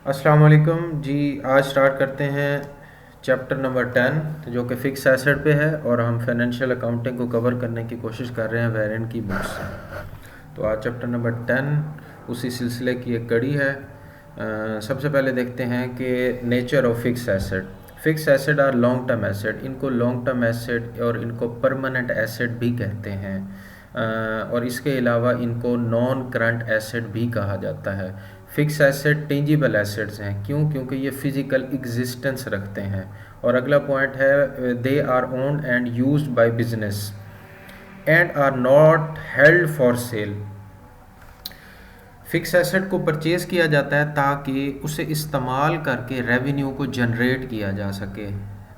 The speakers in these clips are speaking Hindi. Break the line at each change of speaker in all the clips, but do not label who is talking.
अस्सलाम वालेकुम जी। आज स्टार्ट करते हैं चैप्टर नंबर 10 जो कि फ़िक्स एसेट पे है, और हम फाइनेंशियल अकाउंटिंग को कवर करने की कोशिश कर रहे हैं वेरिएंट की बुक से। तो आज चैप्टर नंबर 10 उसी सिलसिले की एक कड़ी है। सबसे पहले देखते हैं कि nature of fix asset. Fix asset are long term asset. इनको लॉन्ग टर्म एसेट और इनको परमानेंट एसेट भी कहते हैं। और इसके अलावा इनको नॉन करंट एसेट भी कहा जाता है। फिक्स एसेट टेंजिबल एसेट्स हैं। क्यों? क्योंकि ये फिजिकल एग्जिस्टेंस रखते हैं। और अगला पॉइंट है they are owned and used by business and are not held for sale. Fix asset को परचेज़ किया जाता है ताकि उसे इस्तेमाल करके रेवेन्यू को जनरेट किया जा सके,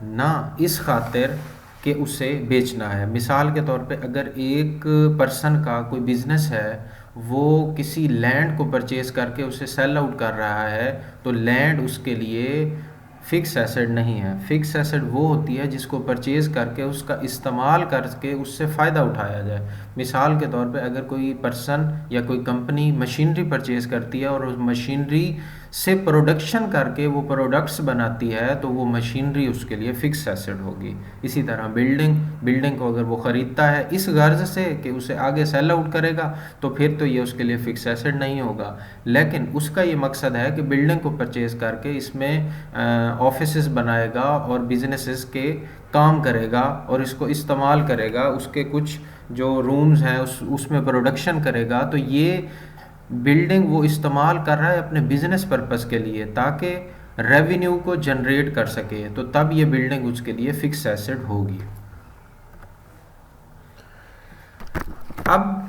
ना इस खातिर कि उसे बेचना है। मिसाल के तौर पे अगर एक पर्सन का कोई बिज़नेस है, वो किसी लैंड को परचेज़ करके उसे सेल आउट कर रहा है, तो लैंड उसके लिए फ़िक्स एसेट नहीं है। फ़िक्स एसेट वो होती है जिसको परचेज़ करके उसका इस्तेमाल करके उससे फ़ायदा उठाया जाए। मिसाल के तौर पे अगर कोई पर्सन या कोई कंपनी मशीनरी परचेज़ करती है और उस मशीनरी से प्रोडक्शन करके वो प्रोडक्ट्स बनाती है, तो वो मशीनरी उसके लिए फ़िक्स एसेट होगी। इसी तरह बिल्डिंग को अगर वो ख़रीदता है इस गर्ज से कि उसे आगे सेल आउट करेगा, तो फिर तो ये उसके लिए फ़िक्स एसेट नहीं होगा। लेकिन उसका ये मकसद है कि बिल्डिंग को परचेज़ करके इसमें ऑफिसेस बनाएगा और बिजनेसेस के काम करेगा और इसको इस्तेमाल करेगा, उसके कुछ जो रूम्स हैं उसमें प्रोडक्शन करेगा। तो ये बिल्डिंग वो इस्तेमाल कर रहा है अपने बिजनेस पर्पस के लिए ताकि रेवेन्यू को जनरेट कर सके, तो तब ये बिल्डिंग उसके लिए फिक्स एसेट होगी। अब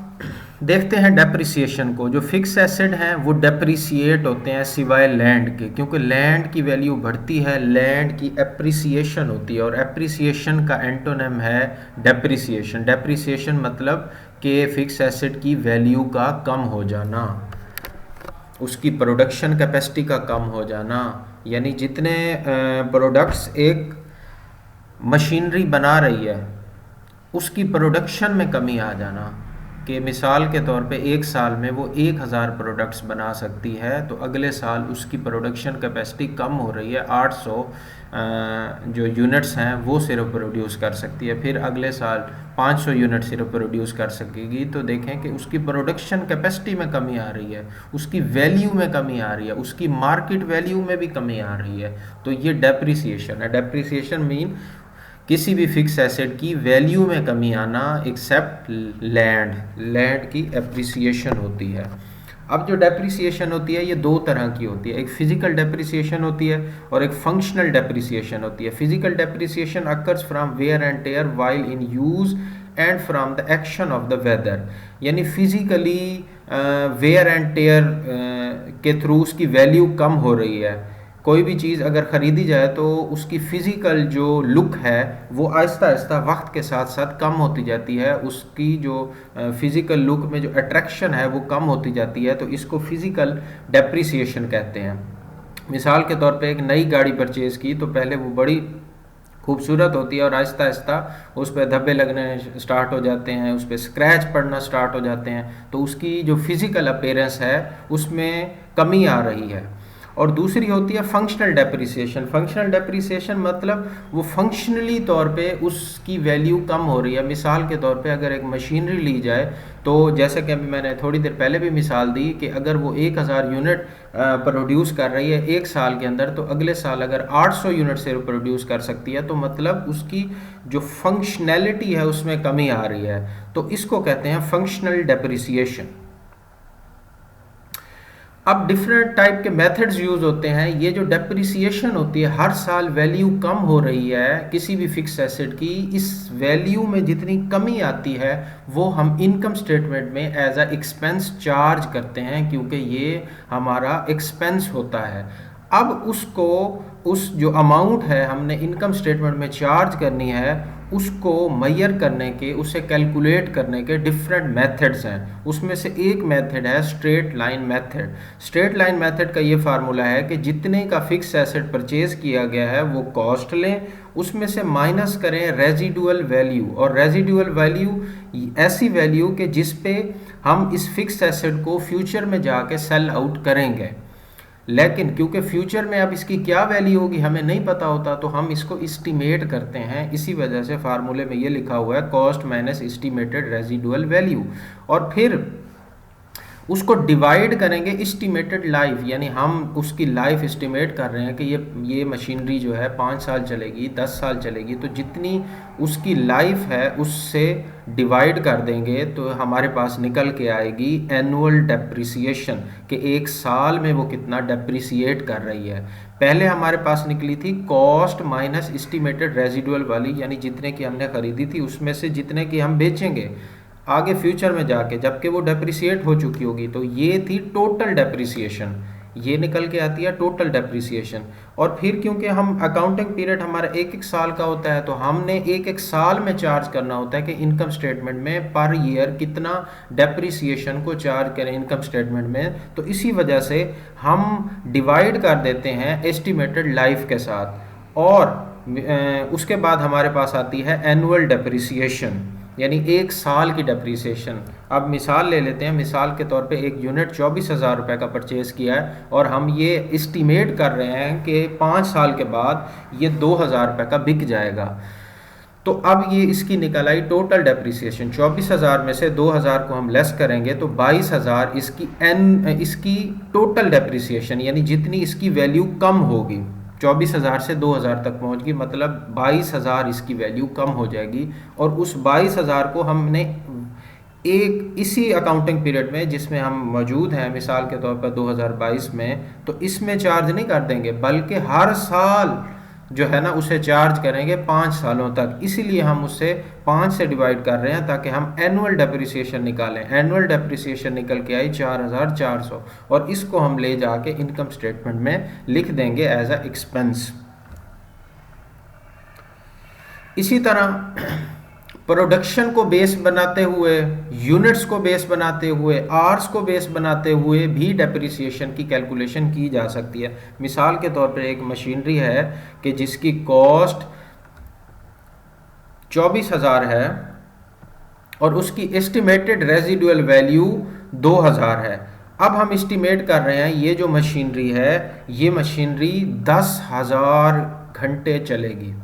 देखते हैं डेप्रिसिएशन को। जो फिक्स एसेट हैं वो डेप्रिसिएट होते हैं सिवाय लैंड के, क्योंकि लैंड की वैल्यू बढ़ती है, लैंड की एप्रिसिएशन होती है, और एप्रिसिएशन का एंटोनिम है डेप्रिसिएशन। डेप्रिसिएशन मतलब कि फिक्स एसेट की वैल्यू का कम हो जाना, उसकी प्रोडक्शन कैपेसिटी का कम हो जाना, यानी जितने प्रोडक्ट्स एक मशीनरी बना रही है उसकी प्रोडक्शन में कमी आ जाना। कि मिसाल के तौर पे एक साल में वो 1000 प्रोडक्ट्स बना सकती है, तो अगले साल उसकी प्रोडक्शन कैपेसिटी कम हो रही है, 800 जो यूनिट्स हैं वो सिर्फ प्रोड्यूस कर सकती है, फिर अगले साल 500 यूनिट सिर्फ प्रोड्यूस कर सकेगी। तो देखें कि उसकी प्रोडक्शन कैपेसिटी में कमी आ रही है, उसकी वैल्यू में कमी आ रही है, उसकी मार्केट वैल्यू में भी कमी आ रही है। तो ये डेप्रिसिएशन है। डेप्रिसिएशन मीन किसी भी फिक्स एसेट की वैल्यू में कमी आना, एक्सेप्ट लैंड की एप्रिसिएशन होती है। अब जो डेप्रिसिएशन होती है ये दो तरह की होती है। एक फिजिकल डेप्रिसिएशन होती है और एक फंक्शनल डेप्रिसिएशन होती है। Physical depreciation occurs from wear and tear while in use and from the action of the weather, यानी फिजिकली वेयर एंड टेयर के थ्रू उसकी वैल्यू कम हो रही है। कोई भी चीज़ अगर ख़रीदी जाए तो उसकी फ़िज़िकल जो लुक है वो आहिस्ता आहिस्ता वक्त के साथ साथ कम होती जाती है, उसकी जो फ़िज़िकल लुक में जो अट्रैक्शन है वो कम होती जाती है, तो इसको फ़िज़िकल डेप्रिसिएशन कहते हैं। मिसाल के तौर पे एक नई गाड़ी परचेज़ की तो पहले वो बड़ी खूबसूरत होती है और आहिस्ता आहिस्ता उस पर धब्बे लगने स्टार्ट हो जाते हैं, उस पर स्क्रैच पड़ना स्टार्ट हो जाते हैं, तो उसकी जो फ़िज़िकल अपीयरेंस है उसमें कमी आ रही है। और दूसरी होती है फंक्शनल डेप्रिसिएशन। फंक्शनल डेप्रिसिएशन मतलब वो फंक्शनली तौर पे उसकी वैल्यू कम हो रही है। मिसाल के तौर पे अगर एक मशीनरी ली जाए, तो जैसे कि अभी मैंने थोड़ी देर पहले भी मिसाल दी कि अगर वो 1000 यूनिट प्रोड्यूस कर रही है एक साल के अंदर, तो अगले साल अगर 800 यूनिट से प्रोड्यूस कर सकती है, तो मतलब उसकी जो फंक्शनैलिटी है उसमें कमी आ रही है, तो इसको कहते हैं फंक्शनल डेप्रिसिएशन। अब डिफरेंट टाइप के मेथड्स यूज़ होते हैं। ये जो डेप्रिसिएशन होती है, हर साल वैल्यू कम हो रही है किसी भी फिक्स एसेट की, इस वैल्यू में जितनी कमी आती है वो हम इनकम स्टेटमेंट में एज अ एक्सपेंस चार्ज करते हैं, क्योंकि ये हमारा एक्सपेंस होता है। अब उसको उस जो अमाउंट है हमने इनकम स्टेटमेंट में चार्ज करनी है, उसको मैयर करने के, उसे कैलकुलेट करने के डिफरेंट मेथड्स हैं। उसमें से एक मेथड है straight line method. Straight line method का ये फार्मूला है कि जितने का फिक्स एसेट परचेज किया गया है वो कॉस्ट लें, उसमें से माइनस करें रेजिडुअल वैल्यू, और रेजिडुअल वैल्यू ऐसी वैल्यू कि जिस पे हम इस फिक्स एसेट को फ्यूचर में जाके सेल आउट करेंगे। लेकिन क्योंकि फ्यूचर में अब इसकी क्या वैल्यू होगी हमें नहीं पता होता, तो हम इसको इस्टीमेट करते हैं। इसी वजह से फार्मूले में ये लिखा हुआ है cost minus estimated residual value, और फिर उसको डिवाइड करेंगे इस्टीमेटेड लाइफ, यानी हम उसकी लाइफ इस्टीमेट कर रहे हैं कि ये मशीनरी जो है 5 साल चलेगी, 10 साल चलेगी, तो जितनी उसकी लाइफ है उससे डिवाइड कर देंगे तो हमारे पास निकल के आएगी एनुअल डेप्रिसिएशन, कि एक साल में वो कितना डेप्रिसिएट कर रही है। पहले हमारे पास निकली थी कॉस्ट माइनस इस्टीमेटेड रेजिडुअल वाली, यानी जितने की हमने खरीदी थी उसमें से जितने की हम बेचेंगे आगे फ्यूचर में जाके, जबकि वो डेप्रिसिएट हो चुकी होगी। तो ये थी टोटल डेप्रिसिएशन, ये निकल के आती है टोटल डेप्रिसिएशन। और फिर क्योंकि हम अकाउंटिंग पीरियड हमारा एक एक साल का होता है, तो हमने एक एक साल में चार्ज करना होता है कि इनकम स्टेटमेंट में पर ईयर कितना डेप्रिसिएशन को चार्ज करें इनकम स्टेटमेंट में। तो इसी वजह से हम डिवाइड कर देते हैं एस्टिमेटेड लाइफ के साथ, और उसके बाद हमारे पास आती है एनुअल डेप्रिसिएशन, यानी एक साल की डेप्रीसिएशन। अब मिसाल ले लेते हैं, मिसाल के तौर पे एक यूनिट 24,000 रुपये का परचेज़ किया है और हम ये इस्टीमेट कर रहे हैं कि 5 साल के बाद ये 2,000 रुपये का बिक जाएगा। तो अब ये इसकी निकल आई टोटल डेप्रीसिएशन, 24,000 में से 2,000 को हम लेस करेंगे तो 22,000 इसकी टोटल डेप्रीसिएशन, यानी जितनी इसकी वैल्यू कम होगी, 24,000 से 2,000 तक पहुंच गई, मतलब 22,000 इसकी वैल्यू कम हो जाएगी। और उस 22,000 को हमने एक इसी अकाउंटिंग पीरियड में जिसमें हम मौजूद हैं, मिसाल के तौर पर 2022 में, तो इसमें चार्ज नहीं कर देंगे, बल्कि हर साल जो है ना उसे चार्ज करेंगे 5 सालों तक। इसीलिए हम उससे 5 से डिवाइड कर रहे हैं ताकि हम एनुअल डेप्रिसिएशन निकालें। एनुअल डेप्रिसिएशन निकल के आई 4,400, और इसको हम ले जाके इनकम स्टेटमेंट में लिख देंगे एज अ एक्सपेंस। इसी तरह प्रोडक्शन को बेस बनाते हुए, यूनिट्स को बेस बनाते हुए, आवर्स को बेस बनाते हुए भी डेप्रिसिएशन की कैलकुलेशन की जा सकती है। मिसाल के तौर पर एक मशीनरी है कि जिसकी कॉस्ट 24,000 है और उसकी एस्टिमेटेड रेजिडुअल वैल्यू 2,000 है। अब हम एस्टिमेट कर रहे हैं ये जो मशीनरी है, ये मशीनरी 10,000 घंटे चलेगी,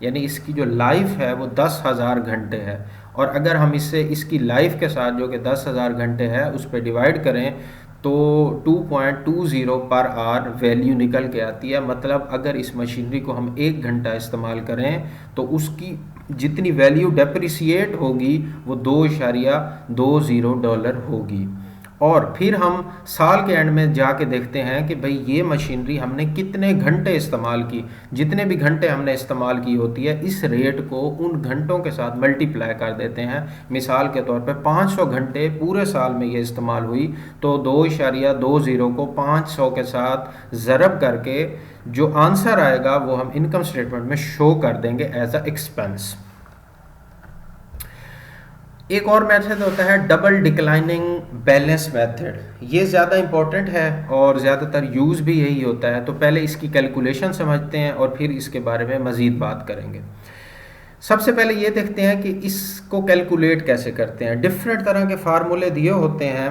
यानी इसकी जो लाइफ है वो 10,000 घंटे है। और अगर हम इससे इसकी लाइफ के साथ जो कि 10,000 घंटे है उस पर डिवाइड करें तो 2.20 पर आवर वैल्यू निकल के आती है। मतलब अगर इस मशीनरी को हम 1 घंटा इस्तेमाल करें तो उसकी जितनी वैल्यू डेप्रिसिएट होगी वो $2.20 होगी। और फिर हम साल के एंड में जाके देखते हैं कि भाई ये मशीनरी हमने कितने घंटे इस्तेमाल की। जितने भी घंटे हमने इस्तेमाल की होती है, इस रेट को उन घंटों के साथ मल्टीप्लाई कर देते हैं। मिसाल के तौर पे 500 घंटे पूरे साल में ये इस्तेमाल हुई, तो 2.20 को 500 के साथ ज़रब करके जो आंसर आएगा वो हम इनकम स्टेटमेंट में शो कर देंगे एज अ एक्सपेंस। एक और मेथड होता है डबल डिक्लाइनिंग बैलेंस मेथड। ये ज़्यादा इंपॉर्टेंट है और ज़्यादातर यूज़ भी यही होता है। तो पहले इसकी कैलकुलेशन समझते हैं और फिर इसके बारे में मज़ीद बात करेंगे। सबसे पहले ये देखते हैं कि इसको कैलकुलेट कैसे करते हैं। डिफरेंट तरह के फार्मूले दिए होते हैं,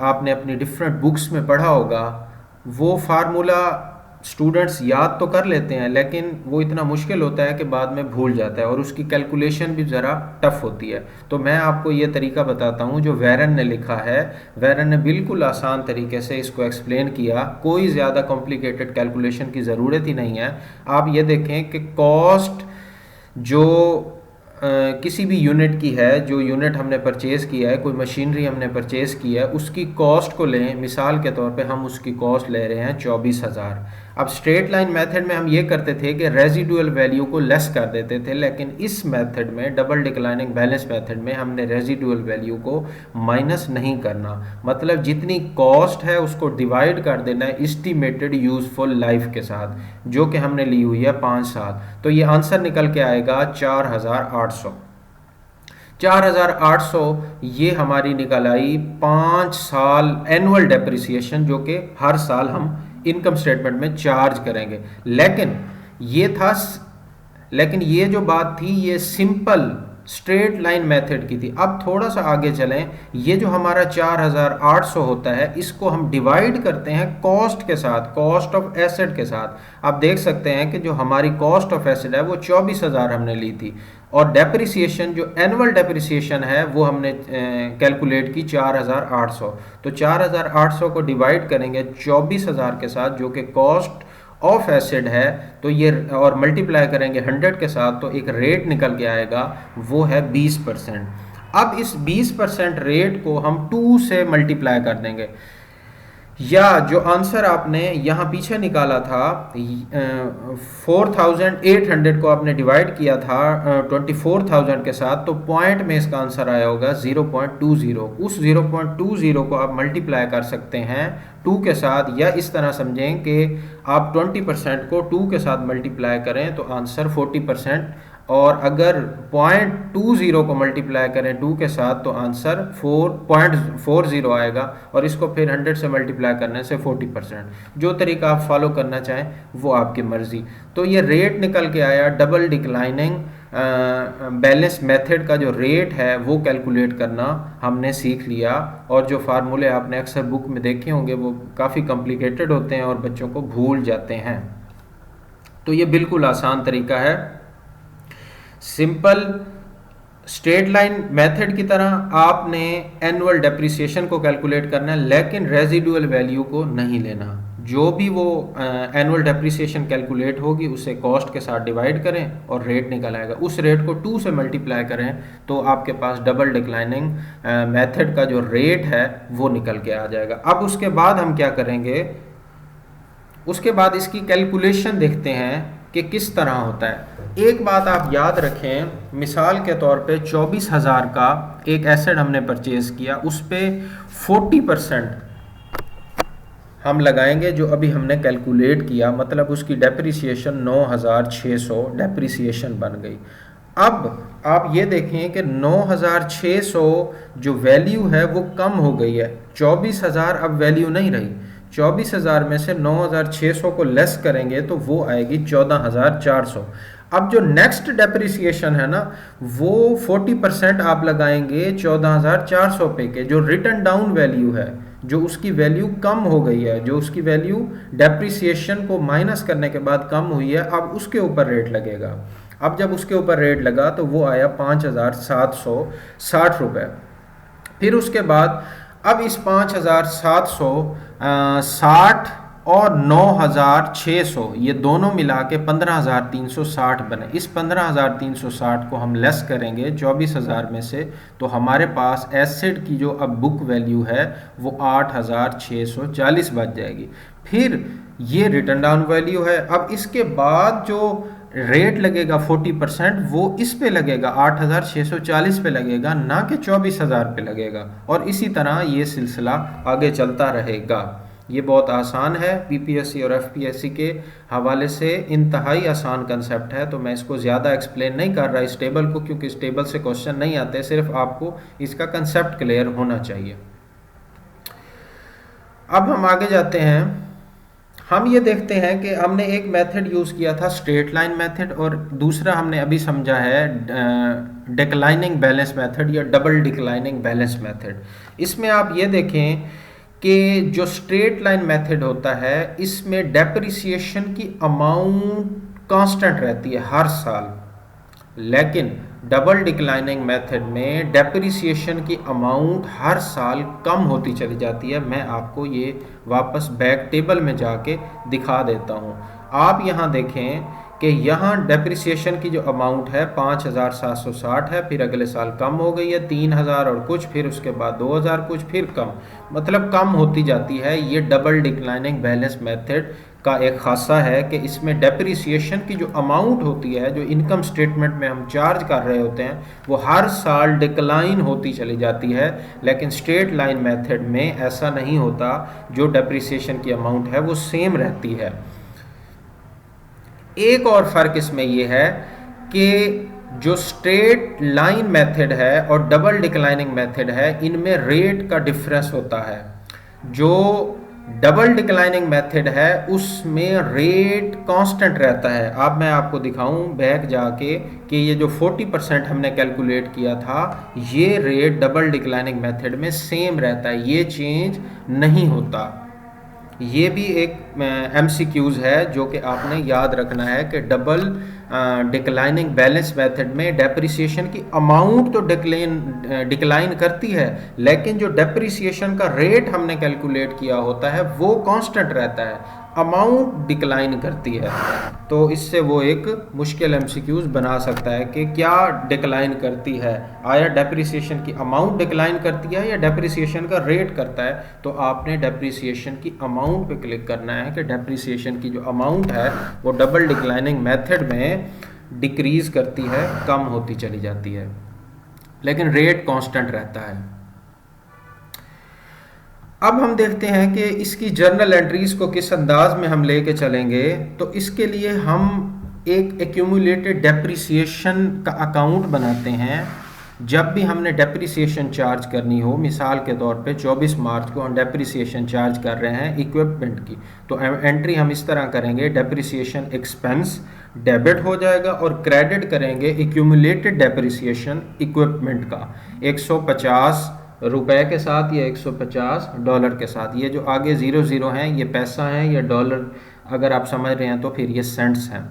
आपने अपनी डिफरेंट बुक्स में पढ़ा होगा। वो फार्मूला स्टूडेंट्स याद तो कर लेते हैं, लेकिन वो इतना मुश्किल होता है कि बाद में भूल जाता है और उसकी कैलकुलेशन भी ज़रा टफ होती है। तो मैं आपको ये तरीका बताता हूँ जो वेरन ने लिखा है। वेरन ने बिल्कुल आसान तरीके से इसको एक्सप्लेन किया, कोई ज़्यादा कॉम्प्लिकेटेड कैलकुलेशन की ज़रूरत ही नहीं है। आप ये देखें कि कॉस्ट जो किसी भी यूनिट की है, जो यूनिट हमने परचेज़ किया है, कोई मशीनरी हमने परचेज़ किया है, उसकी कॉस्ट को लें। मिसाल के तौर पे हम उसकी कॉस्ट ले रहे हैं 24,000। अब स्ट्रेट लाइन मेथड में हम ये करते थे कि रेजिडुअल वैल्यू को लेस कर देते थे, लेकिन इस मेथड में, डबल डिक्लाइनिंग बैलेंस मेथड में, हमने रेजिडुअल वैल्यू को माइनस नहीं करना। मतलब जितनी कॉस्ट है उसको डिवाइड कर देना है एस्टिमेटेड यूजफुल लाइफ के साथ, जो कि हमने ली हुई है 5 साल। तो ये आंसर निकल के आएगा 4,800। 4,800 ये हमारी निकल आई 5 साल एनुअल डेप्रिसिएशन, जो कि हर साल हम इनकम स्टेटमेंट में चार्ज लेकिन ये जो बात थी ये सिंपल स्ट्रेट लाइन मेथड की थी। अब थोड़ा सा आगे चलें, ये जो हमारा 4800 होता है इसको हम डिवाइड करते हैं कॉस्ट के साथ, कॉस्ट ऑफ एसेट के साथ। आप देख सकते हैं कि जो हमारी कॉस्ट ऑफ एसेट है वो 24,000 हमने ली थी, और डेप्रिसिएशन जो एनुअल डेप्रिसिएशन है वो हमने कैलकुलेट की 4800। तो 4800 को डिवाइड करेंगे 24,000 के साथ जो कि कॉस्ट ऑफ एसिड है, तो ये और मल्टीप्लाई करेंगे 100 के साथ, तो एक रेट निकल के आएगा, वो है 20%। अब इस 20% रेट को हम 2 से मल्टीप्लाई कर देंगे, या जो आंसर आपने यहाँ पीछे निकाला था 4800 को आपने डिवाइड किया था 24,000 के साथ, तो पॉइंट में इसका आंसर आया होगा 0.20। उस 0.20 को आप मल्टीप्लाई कर सकते हैं 2 के साथ, या इस तरह समझें कि आप 20% को 2 के साथ मल्टीप्लाई करें तो आंसर 40%, और अगर 0.20 को मल्टीप्लाई करें 2 के साथ तो आंसर 4.40 आएगा, और इसको फिर 100 से मल्टीप्लाई करने से 40%। जो तरीका आप फॉलो करना चाहें वो आपकी मर्ज़ी। तो ये रेट निकल के आया। डबल डिक्लाइनिंग बैलेंस मेथड का जो रेट है वो कैलकुलेट करना हमने सीख लिया, और जो फार्मूले आपने अक्सर बुक में देखे होंगे वो काफ़ी कॉम्प्लिकेटेड होते हैं और बच्चों को भूल जाते हैं। तो ये बिल्कुल आसान तरीका है, सिंपल स्ट्रेट लाइन मेथड की तरह आपने एनुअल डेप्रिसिएशन को कैलकुलेट करना है, लेकिन रेजिडुअल वैल्यू को नहीं लेना। जो भी वो एनुअल डेप्रिसिएशन कैलकुलेट होगी उसे कॉस्ट के साथ डिवाइड करें और रेट निकल आएगा। उस रेट को 2 से मल्टीप्लाई करें तो आपके पास डबल डिक्लाइनिंग मेथड का जो रेट है वो निकल के आ जाएगा। अब उसके बाद हम क्या करेंगे, उसके बाद इसकी कैलकुलेशन देखते हैं कि किस तरह होता है। एक बात आप याद रखें, मिसाल के तौर पे 24,000 का एक एसेट हमने परचेज किया, उस पे 40% हम लगाएंगे जो अभी हमने कैलकुलेट किया, मतलब उसकी डेप्रिसिएशन 9,600 डेप्रिसिएशन बन गई। अब आप ये देखें कि 9,600 जो वैल्यू है वो कम हो गई है, 24,000 अब वैल्यू नहीं रही। 24,000 में से 9,600 को लेस करेंगे तो वो आएगी 14,400। अब जो नेक्स्ट डेप्रिसिएशन है ना वो 40% आप लगाएंगे 14,400 पे के, जो रिटर्न डाउन वैल्यू है, जो उसकी वैल्यू कम हो गई है, जो उसकी वैल्यू डेप्रिसिएशन को माइनस करने के बाद कम हुई है, अब उसके ऊपर रेट लगेगा। अब जब उसके ऊपर रेट लगा तो वो आया 5,760 रुपये। फिर उसके बाद अब इस 5,760 और 9,600 ये दोनों मिला के 15,360 बने। इस 15,360 को हम लेस करेंगे 24,000 में से, तो हमारे पास एसेट की जो अब बुक वैल्यू है वो 8,640 बच जाएगी। फिर ये रिटर्न डाउन वैल्यू है। अब इसके बाद जो रेट लगेगा 40% वो इस पे लगेगा, 8,640 पे लगेगा, ना कि 24,000 पे लगेगा, और इसी तरह ये सिलसिला आगे चलता रहेगा। ये बहुत आसान है, पीपीएससी और एफपीएससी के हवाले से इंतहाई आसान कंसेप्ट है, तो मैं इसको ज़्यादा एक्सप्लेन नहीं कर रहा इस टेबल को, क्योंकि इस टेबल से क्वेश्चन नहीं आते, सिर्फ आपको इसका कंसेप्ट क्लियर होना चाहिए। अब हम आगे जाते हैं, हम ये देखते हैं कि हमने एक मेथड यूज़ किया था स्ट्रेट लाइन मेथड, और दूसरा हमने अभी समझा है डिक्लाइनिंग बैलेंस मेथड या डबल डिक्लाइनिंग बैलेंस मेथड। इसमें आप ये देखें कि जो स्ट्रेट लाइन मेथड होता है इसमें डेप्रिसिएशन की अमाउंट कांस्टेंट रहती है हर साल, लेकिन डबल डिक्लाइनिंग मेथड में डेप्रिसिएशन की अमाउंट हर साल कम होती चली जाती है। मैं आपको ये वापस बैक टेबल में जाके दिखा देता हूँ। आप यहाँ देखें कि यहाँ डेप्रिसिएशन की जो अमाउंट है 5,760 है, फिर अगले साल कम हो गई है 3,000 और कुछ, फिर उसके बाद 2,000 कुछ, फिर कम, मतलब कम होती जाती है। ये डबल डिक्लाइनिंग बैलेंस मेथड का एक खासा है कि इसमें डेप्रिसिएशन की जो अमाउंट होती है, जो इनकम स्टेटमेंट में हम चार्ज कर रहे होते हैं, वो हर साल डिक्लाइन होती चली जाती है। लेकिन स्ट्रेट लाइन मेथड में ऐसा नहीं होता, जो डेप्रिसिएशन की अमाउंट है वो सेम रहती है। एक और फ़र्क इसमें यह है कि जो स्ट्रेट लाइन मेथड है और डबल डिक्लाइनिंग मेथड है, इनमें रेट का डिफरेंस होता है। जो डबल डिक्लाइनिंग मेथड है उसमें रेट कांस्टेंट रहता है। अब मैं आपको दिखाऊं बैक जाके कि ये जो 40% हमने कैलकुलेट किया था ये रेट डबल डिक्लाइनिंग मेथड में सेम रहता है, ये चेंज नहीं होता। ये भी एक MCQs है जो कि आपने याद रखना है कि डबल डिक्लाइनिंग बैलेंस मेथड में डेप्रिसिएशन की अमाउंट तो डिक्लाइन करती है, लेकिन जो डेप्रिसिएशन का रेट हमने कैलकुलेट किया होता है वो कांस्टेंट रहता है, अमाउंट डिक्लाइन करती है। तो इससे वो एक मुश्किल MCQs बना सकता है कि क्या डिक्लाइन करती है, आया डेप्रिसिएशन की अमाउंट डिक्लाइन करती है या डेप्रिसिएशन का रेट करता है। तो आपने डेप्रिसिएशन की अमाउंट पे क्लिक करना है कि डेप्रिसिएशन की जो अमाउंट है वो डबल डिक्लाइनिंग मेथड में डिक्रीज करती है, कम होती चली जाती है, लेकिन रेट कांस्टेंट रहता है। अब हम देखते हैं कि इसकी जर्नल एंट्रीज को किस अंदाज में हम लेके चलेंगे। तो इसके लिए हम एक एक्यूमुलेटेड डेप्रिसिएशन का अकाउंट बनाते हैं। जब भी हमने डेप्रिसिएशन चार्ज करनी हो, मिसाल के तौर पे 24 मार्च को हम डेप्रिसिएशन चार्ज कर रहे हैं इक्विपमेंट की, तो एंट्री हम इस तरह करेंगे, डेप्रिसिएशन एक्सपेंस डेबिट हो जाएगा और क्रेडिट करेंगे एक्यूमुलेटेड डेप्रिसिएशन इक्विपमेंट का 150 रुपए के साथ या $150 के साथ। ये जो आगे 00 हैं ये पैसा है या डॉलर, अगर आप समझ रहे हैं तो फिर ये सेंट्स हैं।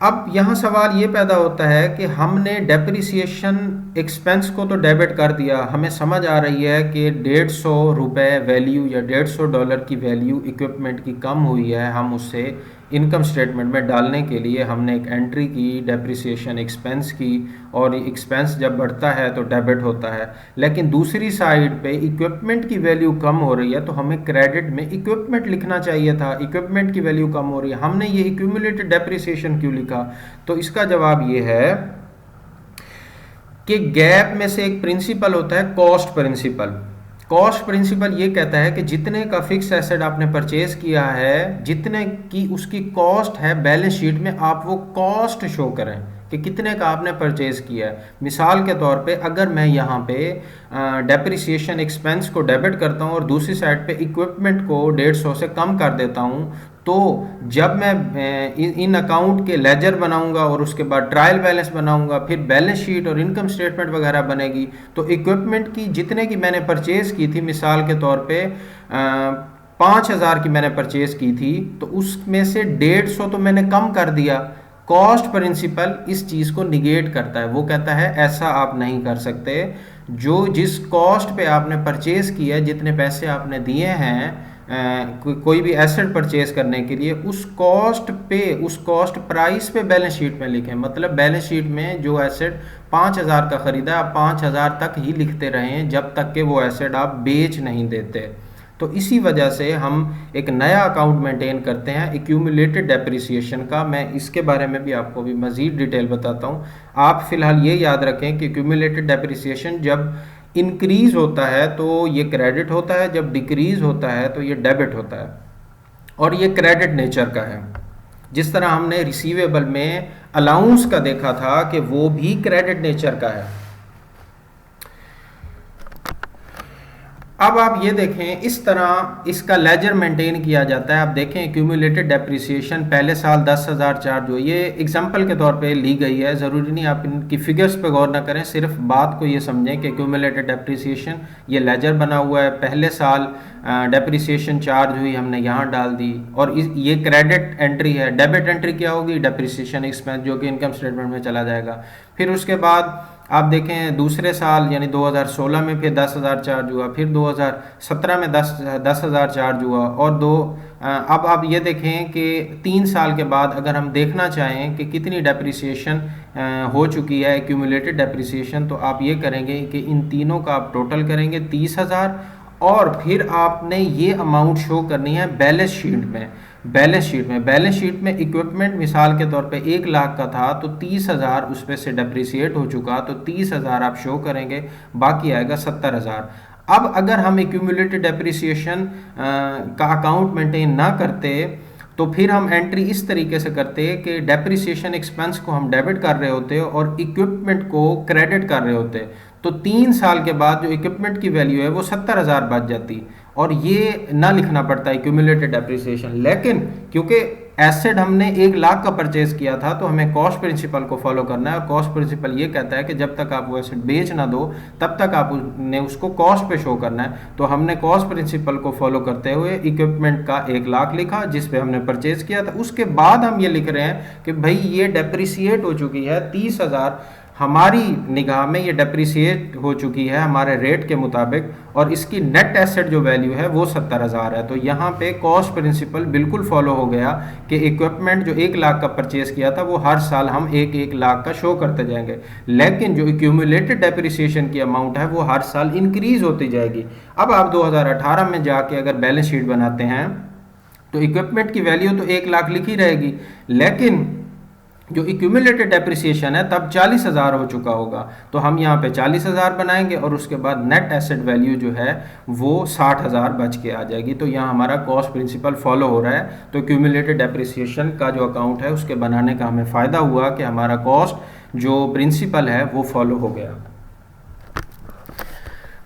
अब यहाँ सवाल ये पैदा होता है कि हमने डेप्रिसिएशन एक्सपेंस को तो डेबिट कर दिया, हमें समझ आ रही है कि $150 वैल्यू या $150 की वैल्यू इक्विपमेंट की कम हुई है, हम उससे इनकम स्टेटमेंट में डालने के लिए हमने एक एंट्री की डेप्रिसिएशन एक्सपेंस की, और एक्सपेंस जब बढ़ता है तो डेबिट होता है। लेकिन दूसरी साइड पे इक्विपमेंट की वैल्यू कम हो रही है तो हमें क्रेडिट में इक्विपमेंट लिखना चाहिए था, इक्विपमेंट की वैल्यू कम हो रही है, हमने ये एक्यूमुलेटेड डेप्रिसिएशन क्यों लिखा। तो इसका जवाब ये है कि गैप में से एक प्रिंसिपल होता है कॉस्ट प्रिंसिपल। कॉस्ट प्रिंसिपल ये कहता है कि जितने का फिक्स एसेट आपने परचेज किया है, जितने की उसकी कॉस्ट है बैलेंस शीट में आप वो कॉस्ट शो करें कि कितने का आपने परचेज किया है। मिसाल के तौर पे अगर मैं यहाँ पे डेप्रिसिएशन एक्सपेंस को डेबिट करता हूँ और दूसरी साइड पे इक्विपमेंट को 150 से कम कर देता हूँ, तो जब मैं इन अकाउंट के लेजर बनाऊंगा और उसके बाद ट्रायल बैलेंस बनाऊंगा, फिर बैलेंस शीट और इनकम स्टेटमेंट वगैरह बनेगी, तो इक्विपमेंट की जितने की मैंने परचेज की थी, मिसाल के तौर पे 5000 की मैंने परचेज की थी, तो उसमें से 150 तो मैंने कम कर दिया। कॉस्ट प्रिंसिपल इस चीज़ को निगेट करता है, वो कहता है ऐसा आप नहीं कर सकते। जो जिस कॉस्ट पे आपने परचेज किया, जितने पैसे आपने दिए हैं कोई भी एसेट परचेज करने के लिए, उस कॉस्ट पे, उस कॉस्ट प्राइस पे बैलेंस शीट में लिखें। मतलब बैलेंस शीट में जो एसेट 5000 का खरीदा, आप 5000 तक ही लिखते रहें जब तक कि वो एसेट आप बेच नहीं देते। तो इसी वजह से हम एक नया अकाउंट मेंटेन करते हैं एक्यूमुलेटेड डेप्रिसिएशन का। मैं इसके बारे में भी आपको भी मज़ीद डिटेल बताता हूँ। आप फिलहाल ये याद रखें कि एक्यूमुलेटेड डेप्रिसिएशन जब इंक्रीज होता है तो ये क्रेडिट होता है, जब डिक्रीज होता है तो ये डेबिट होता है, और ये क्रेडिट नेचर का है। जिस तरह हमने रिसीवेबल में अलाउंस का देखा था कि वो भी क्रेडिट नेचर का है। अब आप ये देखें, इस तरह इसका लेजर मेंटेन किया जाता है। आप देखें एक्यूमुलेटेड डेप्रिसिएशन पहले साल 10,000 चार्ज हो, ये एग्जांपल के तौर पे ली गई है, ज़रूरी नहीं आप इनकी फिगर्स पे गौर ना करें, सिर्फ बात को ये समझें कि एक्यूमुलेटेड डेप्रिसिएशन ये लेजर बना हुआ है, पहले साल डेप्रिसिएशन चार्ज हुई हमने यहाँ डाल दी, और ये क्रेडिट एंट्री है। डेबिट एंट्री क्या होगी, डेप्रिसिएशन एक्सपेंस, जो कि इनकम स्टेटमेंट में चला जाएगा। फिर उसके बाद आप देखें दूसरे साल यानी 2016 में फिर 10,000 चार्ज हुआ, फिर 2017 में 10,000 चार्ज हुआ, और अब आप ये देखें कि 3 साल के बाद अगर हम देखना चाहें कि कितनी डेप्रिसिएशन हो चुकी है एक्यूमुलेटेड डेप्रिसिएशन, तो आप ये करेंगे कि इन तीनों का आप टोटल करेंगे 30,000, और फिर आपने ये अमाउंट शो करनी है बैलेंस शीट में। बैलेंस शीट में इक्विपमेंट मिसाल के तौर पे 1 लाख का था, तो 30,000 उस पर से डेप्रिसिएट हो चुका, तो 30,000 आप शो करेंगे, बाकी आएगा 70,000। अब अगर हम एक्यूमुलेटेड डेप्रिसिएशन का अकाउंट मेंटेन ना करते तो फिर हम एंट्री इस तरीके से करते कि डेप्रिसिएशन एक्सपेंस को हम डेबिट कर रहे होते और इक्विपमेंट को क्रेडिट कर रहे होते, तो 3 साल के बाद जो इक्विपमेंट की वैल्यू है वो 70,000 बच जाती, और ये ना लिखना पड़ता है क्यूमुलेटेड डेप्रिसिएशन। लेकिन क्योंकि एसेट हमने 1 लाख का परचेज किया था तो हमें कॉस्ट प्रिंसिपल को फॉलो करना है, और कॉस्ट प्रिंसिपल ये कहता है कि जब तक आप वो एसेट बेच ना दो तब तक आपने उसको कॉस्ट पे शो करना है। तो हमने कॉस्ट प्रिंसिपल को फॉलो करते हुए इक्विपमेंट का 1 लाख लिखा जिस पे हमने परचेज किया था। उसके बाद हम ये लिख रहे हैं कि भाई ये डेप्रिसिएट हो चुकी है 30,000, हमारी निगाह में ये डेप्रिसिएट हो चुकी है हमारे रेट के मुताबिक, और इसकी नेट एसेट जो वैल्यू है वो 70,000 है। तो यहाँ पे कॉस्ट प्रिंसिपल बिल्कुल फॉलो हो गया कि इक्विपमेंट जो 1 लाख का परचेज किया था वो हर साल हम 1-1 लाख का शो करते जाएंगे, लेकिन जो एक्यूमुलेटेड डेप्रिसिएशन की अमाउंट है वो हर साल इंक्रीज होती जाएगी। अब आप 2018 में जाके अगर बैलेंस शीट बनाते हैं तो इक्विपमेंट की वैल्यू तो 1 लाख लिखी रहेगी, लेकिन जो एक्यूमुलेटेड डेप्रिसिएशन है तब 40,000 हो चुका होगा। तो हम यहाँ पे 40,000 बनाएंगे और उसके बाद नेट एसेट वैल्यू जो है वो 60,000 बच के आ जाएगी। तो यहाँ हमारा कॉस्ट प्रिंसिपल फॉलो हो रहा है। तो एक्यूमुलेटेड डेप्रिसिएशन का जो अकाउंट है उसके बनाने का हमें फ़ायदा हुआ कि हमारा कॉस्ट जो प्रिंसिपल है वो फॉलो हो गया।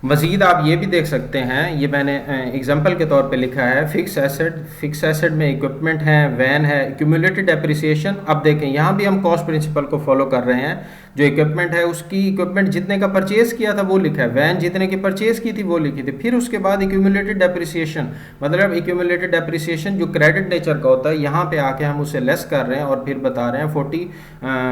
मज़ीद आप ये भी देख सकते हैं, ये मैंने एग्जांपल के तौर पे लिखा है फिक्स एसेट में इक्विपमेंट है, वैन है, एक्यूमुलेटेड डेप्रिसिएशन। अब देखें यहाँ भी हम कॉस्ट प्रिंसिपल को फॉलो कर रहे हैं। जो इक्विपमेंट है उसकी इक्विपमेंट जितने का परचेज किया था वो लिखा है, वैन जितने की परचेज की थी वो लिखी थी। फिर उसके बाद एक्यूमुलेटेड डेप्रिसिएशन, मतलब एक्यूमुलेटेड डेप्रिसिएशन जो क्रेडिट नेचर का होता है, यहाँ पे आके हम उसे लेस कर रहे हैं और फिर बता रहे हैं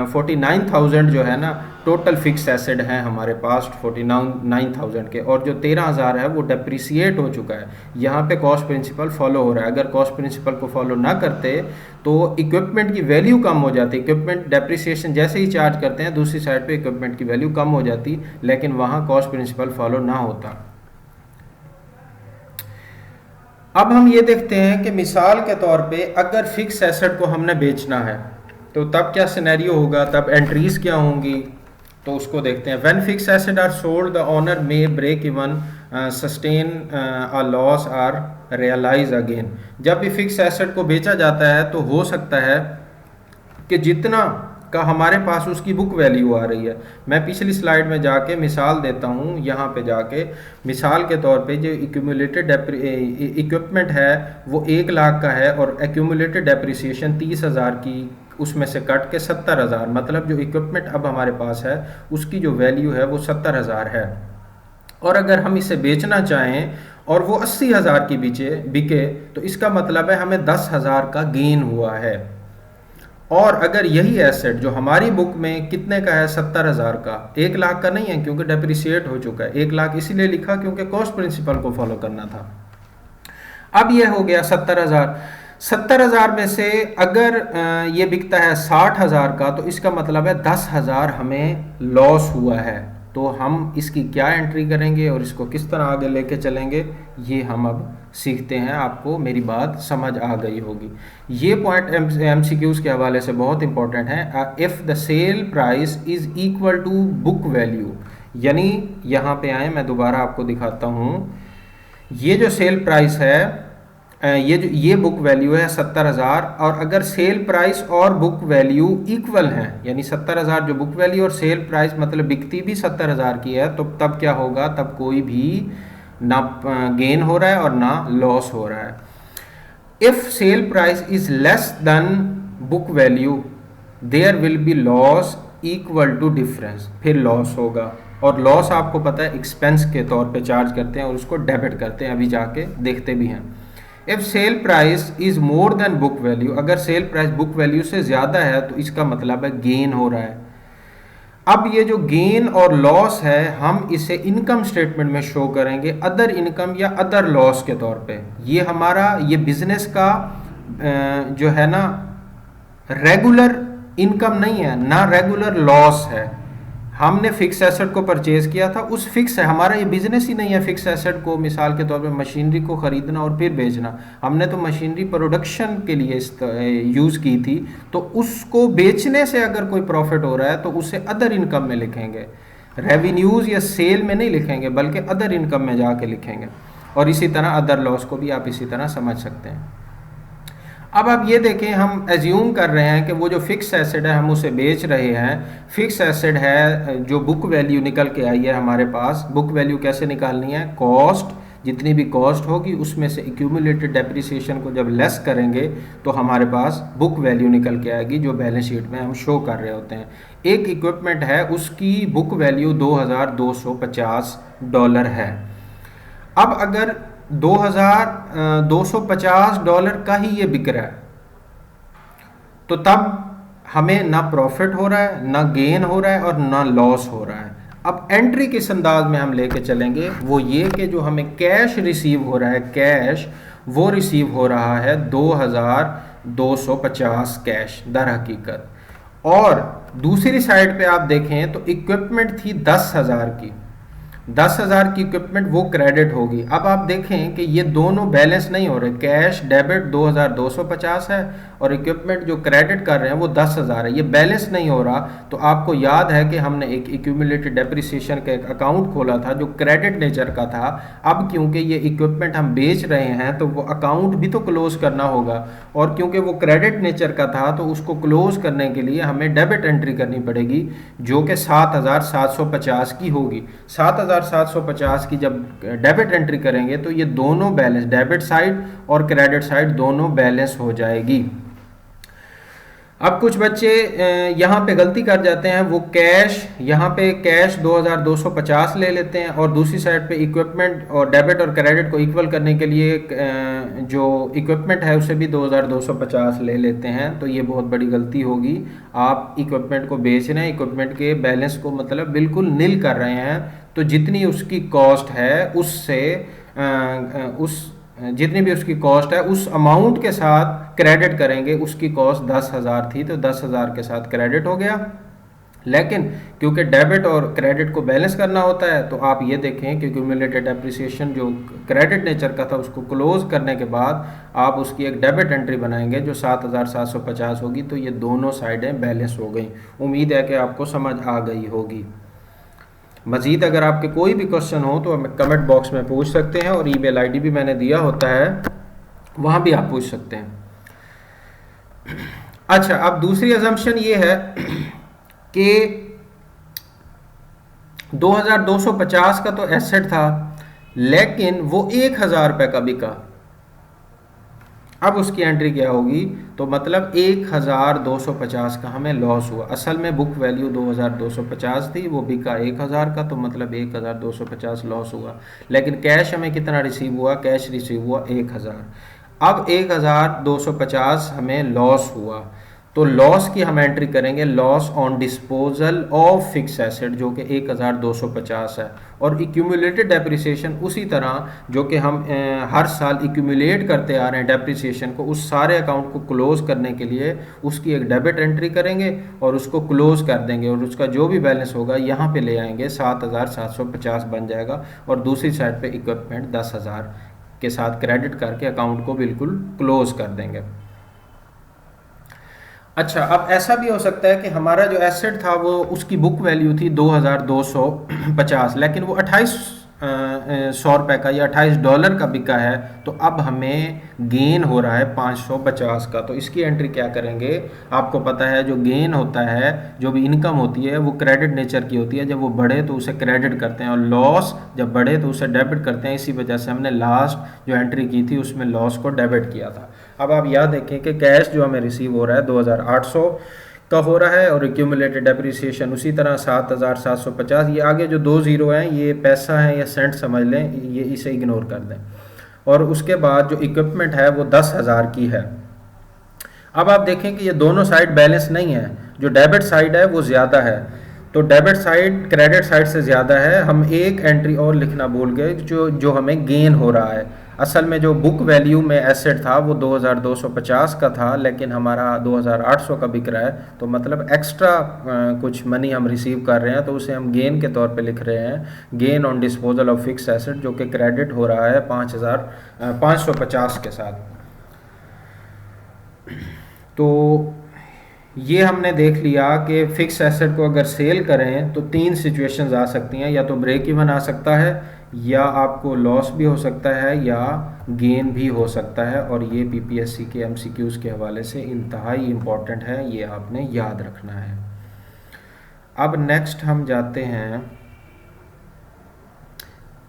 49,000 जो है ना टोटल फिक्स एसेट है हमारे पास 49,000 के, और जो 13,000 है वो डेप्रिसिएट हो चुका है। यहाँ पे कॉस्ट प्रिंसिपल फॉलो हो रहा है। अगर कॉस्ट प्रिंसिपल को फॉलो ना करते तो इक्विपमेंट की वैल्यू कम हो जाती। इक्विपमेंट डेप्रिसिएशन जैसे ही चार्ज करते हैं दूसरी साइड पे इक्विपमेंट की वैल्यू कम हो जाती, लेकिन वहाँ कॉस्ट प्रिंसिपल फॉलो ना होता। अब हम ये देखते हैं कि मिसाल के तौर पे अगर फिक्स एसेट को हमने बेचना है तो तब क्या सिनेरियो होगा, तब एंट्रीज क्या होंगी, तो उसको देखते हैं। When fix asset are sold the owner may break even, sustain a loss or realise again. जब भी फिक्स एसेट को बेचा जाता है तो हो सकता है कि जितना का हमारे पास उसकी बुक वैल्यू आ रही है। मैं पिछली स्लाइड में जाके मिसाल देता हूँ, यहाँ पे जाके मिसाल के तौर पे जो एक्यूमुलेटेड इक्विपमेंट है वो 1 लाख का है और एक्यूमुलेटेड डेप्रिसिएशन 30,000 की उसमें से कट के 70,000, मतलब जो इक्विपमेंट अब हमारे पास है उसकी जो वैल्यू है वो 70,000 है। और अगर हम इसे बेचना चाहें और वो 80,000 की बिके तो इसका मतलब है हमें 10,000 का गेन हुआ है। और अगर यही एसेट जो हमारी बुक में कितने का है 70,000 का, 1 लाख का नहीं है क्योंकि डेप्रिसिएट हो चुका है। 1 लाख इसीलिए लिखा क्योंकि कॉस्ट प्रिंसिपल को फॉलो करना था। अब ये हो गया 70,000। 70,000 में से अगर ये बिकता है 60,000 का तो इसका मतलब है 10,000 हमें लॉस हुआ है। तो हम इसकी क्या एंट्री करेंगे और इसको किस तरह आगे लेके चलेंगे ये हम अब सीखते हैं। आपको मेरी बात समझ आ गई होगी। ये पॉइंट MCQs के हवाले से बहुत इंपॉर्टेंट है। If the sale price is equal to book value, यानी यहाँ पे आए मैं दोबारा आपको दिखाता हूँ। ये जो सेल प्राइस है ये बुक वैल्यू है 70,000, और अगर सेल प्राइस और बुक वैल्यू इक्वल हैं, यानी 70,000 जो बुक वैल्यू और सेल प्राइस मतलब बिकती भी 70,000 की है, तो तब क्या होगा, तब कोई भी ना गेन हो रहा है और ना लॉस हो रहा है। If sale price is less than book value there will be loss equal to difference, फिर लॉस होगा। और लॉस आपको पता है एक्सपेंस के तौर पे चार्ज करते हैं और उसको डेबिट करते हैं, अभी जाके देखते भी हैं। If sale price is more than book value, अगर सेल प्राइस बुक वैल्यू से ज़्यादा है तो इसका मतलब है गेन हो रहा है। अब ये जो गेन और लॉस है हम इसे इनकम स्टेटमेंट में शो करेंगे अदर इनकम या अदर लॉस के तौर पे। ये हमारा ये बिजनेस का जो है ना रेगुलर इनकम नहीं है ना रेगुलर लॉस है। हमने फिक्स एसेट को परचेज किया था, उस फिक्स है हमारा ये बिजनेस ही नहीं है फिक्स एसेट को मिसाल के तौर पे मशीनरी को ख़रीदना और फिर बेचना। हमने तो मशीनरी प्रोडक्शन के लिए यूज़ की थी, तो उसको बेचने से अगर कोई प्रॉफिट हो रहा है तो उसे अदर इनकम में लिखेंगे, रेवेन्यूज़ या सेल में नहीं लिखेंगे बल्कि अदर इनकम में जाके लिखेंगे। और इसी तरह अदर लॉस को भी आप इसी तरह समझ सकते हैं। अब आप ये देखें, हम एज्यूम कर रहे हैं कि वो जो फिक्स एसेट है हम उसे बेच रहे हैं। फिक्स एसेट है जो बुक वैल्यू निकल के आई है हमारे पास। बुक वैल्यू कैसे निकालनी है, कॉस्ट जितनी भी कॉस्ट होगी उसमें से एक्यूमुलेटेड डेप्रिसिएशन को जब लेस करेंगे तो हमारे पास बुक वैल्यू निकल के आएगी जो बैलेंस शीट में हम शो कर रहे होते हैं। एक इक्विपमेंट है, उसकी बुक वैल्यू $2250 है। अब अगर $2250 का ही ये बिक रहा है तो तब हमें ना प्रॉफिट हो रहा है, ना गेन हो रहा है और ना लॉस हो रहा है। अब एंट्री किस अंदाज में हम लेके चलेंगे, वो ये कि जो हमें कैश रिसीव हो रहा है, कैश वो रिसीव हो रहा है 2250 कैश दर हकीकत। और दूसरी साइड पे आप देखें तो इक्विपमेंट थी 10,000 की, 10,000 की इक्विपमेंट वो क्रेडिट होगी। अब आप देखें कि ये दोनों बैलेंस नहीं हो रहे, कैश डेबिट 2250 है और इक्विपमेंट जो क्रेडिट कर रहे हैं वो 10,000 है, ये बैलेंस नहीं हो रहा। तो आपको याद है कि हमने एक एक्यूमुलेटेड डेप्रिसिएशन का एक अकाउंट खोला था जो क्रेडिट नेचर का था। अब क्योंकि ये इक्विपमेंट हम बेच रहे हैं तो वो अकाउंट भी तो क्लोज करना होगा, और क्योंकि वो क्रेडिट नेचर का था तो उसको क्लोज करने के लिए हमें डेबिट एंट्री करनी पड़ेगी जो कि 7,750 की होगी। 7,750 की जब डेबिट एंट्री करेंगे तो ये दोनों बैलेंस, डेबिट साइड और क्रेडिट साइड दोनों बैलेंस हो जाएगी। अब कुछ बच्चे यहाँ पे गलती कर जाते हैं, वो कैश यहाँ पे कैश 2250 ले लेते हैं और दूसरी साइड पे इक्विपमेंट और डेबिट और क्रेडिट को इक्वल करने के लिए जो इक्विपमेंट है उसे भी 2250 ले लेते हैं। तो ये बहुत बड़ी गलती होगी। आप इक्विपमेंट को बेच रहे हैं, इक्विपमेंट के बैलेंस को मतलब बिल्कुल नील कर रहे हैं, तो जितनी उसकी कॉस्ट है उससे जितनी भी उसकी कॉस्ट है उस अमाउंट के साथ क्रेडिट करेंगे। उसकी कॉस्ट 10,000 थी तो 10,000 के साथ क्रेडिट हो गया। लेकिन क्योंकि डेबिट और क्रेडिट को बैलेंस करना होता है तो आप ये देखें कि क्यूमुलेटेड डेप्रिसिएशन जो क्रेडिट नेचर का था उसको क्लोज करने के बाद आप उसकी एक डेबिट एंट्री बनाएंगे जो 7,750 होगी। तो ये दोनों साइडें बैलेंस हो गई। उम्मीद है कि आपको समझ आ गई होगी। मज़ीद अगर आपके कोई भी क्वेश्चन हो तो हमें कमेंट बॉक्स में पूछ सकते हैं और ईमेल आईडी भी मैंने दिया होता है, वहाँ भी आप पूछ सकते हैं। अच्छा, अब दूसरी अजम्पशन ये है कि 2250 का तो एसेट था लेकिन वो 1,000 रुपये का बिका। अब उसकी एंट्री क्या होगी, तो मतलब 1,250 का हमें लॉस हुआ। असल में बुक वैल्यू 2,250 थी, वो बिका 1,000 का, तो मतलब 1,250 लॉस हुआ। लेकिन कैश हमें कितना रिसीव हुआ, कैश रिसीव हुआ 1,000। अब 1,250 हमें लॉस हुआ तो लॉस की हम एंट्री करेंगे loss on disposal of fix asset जो कि 1,250 है। और इक्यूमुलेटेड डेप्रिसिएशन उसी तरह जो कि हम हर साल इक्यूमुलेट करते आ रहे हैं डेप्रिसिएशन को, उस सारे अकाउंट को क्लोज करने के लिए उसकी एक डेबिट एंट्री करेंगे और उसको क्लोज कर देंगे और उसका जो भी बैलेंस होगा यहाँ पे ले आएंगे, 7,750 बन जाएगा। और दूसरी साइड पे इक्विपमेंट 10,000 के साथ क्रेडिट करके अकाउंट को बिल्कुल क्लोज कर देंगे। अच्छा, अब ऐसा भी हो सकता है कि हमारा जो एसेट था वो उसकी बुक वैल्यू थी 2,250 लेकिन वो 2,800 रुपये का या $28 का बिका है, तो अब हमें गेन हो रहा है 550 का। तो इसकी एंट्री क्या करेंगे, आपको पता है जो गेन होता है, जो भी इनकम होती है वो क्रेडिट नेचर की होती है। जब वो बढ़े तो उसे क्रेडिट करते हैं और लॉस जब बढ़े तो उसे डेबिट करते हैं। इसी वजह से हमने लास्ट जो एंट्री की थी उसमें लॉस को डेबिट किया था। अब आप याद रखें कि कैश जो हमें रिसीव हो रहा है 2,800 का हो रहा है और एक्यूमुलेटेड डेप्रिसिएशन उसी तरह 7,750। ये आगे जो 2 ज़ीरो हैं ये पैसा है या सेंट समझ लें, ये इसे इग्नोर कर दें। और उसके बाद जो इक्विपमेंट है वो 10,000 की है। अब आप देखें कि ये दोनों साइड बैलेंस नहीं है, जो डेबिट साइड है वो ज़्यादा है, तो डेबिट साइड क्रेडिट साइड से ज़्यादा है। हम एक एंट्री और लिखना भूल गए जो हमें गेन हो रहा है। असल में जो बुक वैल्यू में एसेट था वो 2,250 का था लेकिन हमारा 2,800 का बिक रहा है, तो मतलब एक्स्ट्रा कुछ मनी हम रिसीव कर रहे हैं, तो उसे हम गेन के तौर पे लिख रहे हैं, gain on disposal of fix asset, जो कि क्रेडिट हो रहा है 5,550 के साथ। तो ये हमने देख लिया कि फिक्स एसेट को अगर सेल करें तो 3 सिचुएशंस आ सकती हैं, या तो ब्रेक इवन आ सकता है, या आपको लॉस भी हो सकता है, या गेन भी हो सकता है। और ये पीपीएससी के एमसीक्यूज़ के हवाले से इंतहाई इम्पॉर्टेंट है, ये आपने याद रखना है। अब नेक्स्ट हम जाते हैं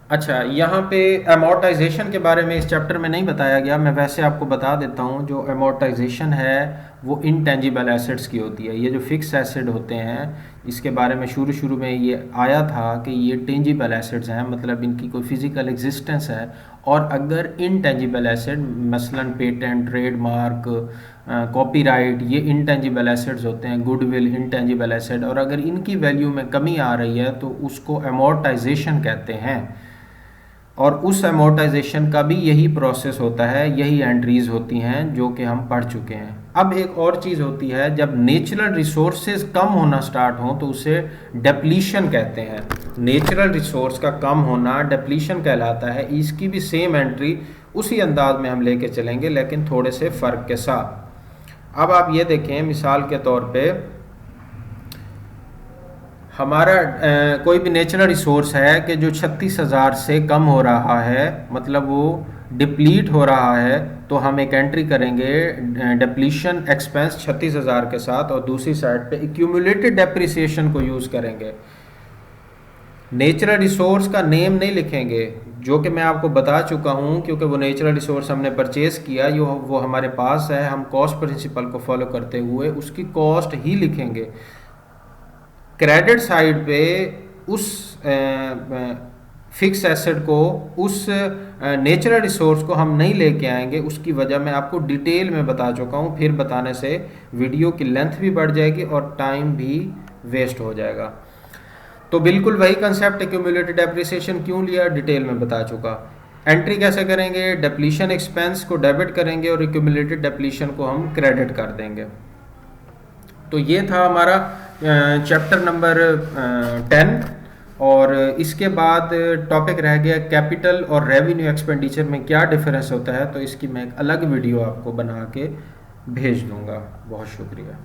अच्छा, यहाँ पे अमोर्टाइजेशन के बारे में इस चैप्टर में नहीं बताया गया, मैं वैसे आपको बता देता हूँ। जो अमोर्टाइजेशन है वो इनटेंजिबल एसेट्स की होती है। ये जो फिक्स एसेट होते हैं इसके बारे में शुरू शुरू में ये आया था कि ये टेंजिबल एसेट्स हैं, मतलब इनकी कोई फिजिकल एग्जिस्टेंस है। और अगर इनटेंजिबल एसेट मसलन पेटेंट, ट्रेडमार्क, कॉपीराइट, ये इनटेंजिबल एसेट्स होते हैं। गुडविल इनटेंजिबल एसेट, और अगर इनकी वैल्यू में कमी आ रही है तो उसको अमोर्टाइजेशन कहते हैं। और उस अमोर्टाइजेशन का भी यही प्रोसेस होता है, यही एंट्रीज होती हैं जो कि हम पढ़ चुके हैं। अब एक और चीज़ होती है, जब नेचुरल रिसोर्सेज कम होना स्टार्ट हो तो उसे डेप्लीशन कहते हैं। नेचुरल रिसोर्स का कम होना डेप्लीशन कहलाता है। इसकी भी सेम एंट्री उसी अंदाज में हम लेके चलेंगे, लेकिन थोड़े से फ़र्क के साथ। अब आप ये देखें, मिसाल के तौर पे हमारा कोई भी नेचुरल रिसोर्स है कि जो 36,000 से कम हो रहा है, मतलब वो डिप्लीट हो रहा है, तो हम एक एंट्री करेंगे डिप्लीशन एक्सपेंस 36,000 के साथ, और दूसरी साइड पे एक्यूमुलेटेड डेप्रिसिएशन को यूज़ करेंगे। नेचुरल रिसोर्स का नेम नहीं लिखेंगे, जो कि मैं आपको बता चुका हूँ, क्योंकि वो नेचुरल रिसोर्स हमने परचेज किया, वो हमारे पास है। हम कॉस्ट प्रिंसिपल को फॉलो करते हुए उसकी कॉस्ट ही लिखेंगे। क्रेडिट साइड पे उस फिक्स एसेट को, उस नेचुरल रिसोर्स को हम नहीं लेके आएंगे। उसकी वजह मैं आपको डिटेल में बता चुका हूँ, फिर बताने से वीडियो की लेंथ भी बढ़ जाएगी और टाइम भी वेस्ट हो जाएगा। तो बिल्कुल वही कंसेप्ट, एक्यूमुलेटेड डेप्रिसिएशन क्यों लिया डिटेल में बता चुका। एंट्री कैसे करेंगे, डिप्लीशन एक्सपेंस को डेबिट करेंगे और एक्यूमुलेटेड डिप्लीशन को हम क्रेडिट कर देंगे। तो ये था हमारा चैप्टर नंबर 10। और इसके बाद टॉपिक रह गया कैपिटल और रेवेन्यू एक्सपेंडिचर में क्या डिफरेंस होता है। तो इसकी मैं एक अलग वीडियो आपको बना के भेज दूंगा। बहुत शुक्रिया।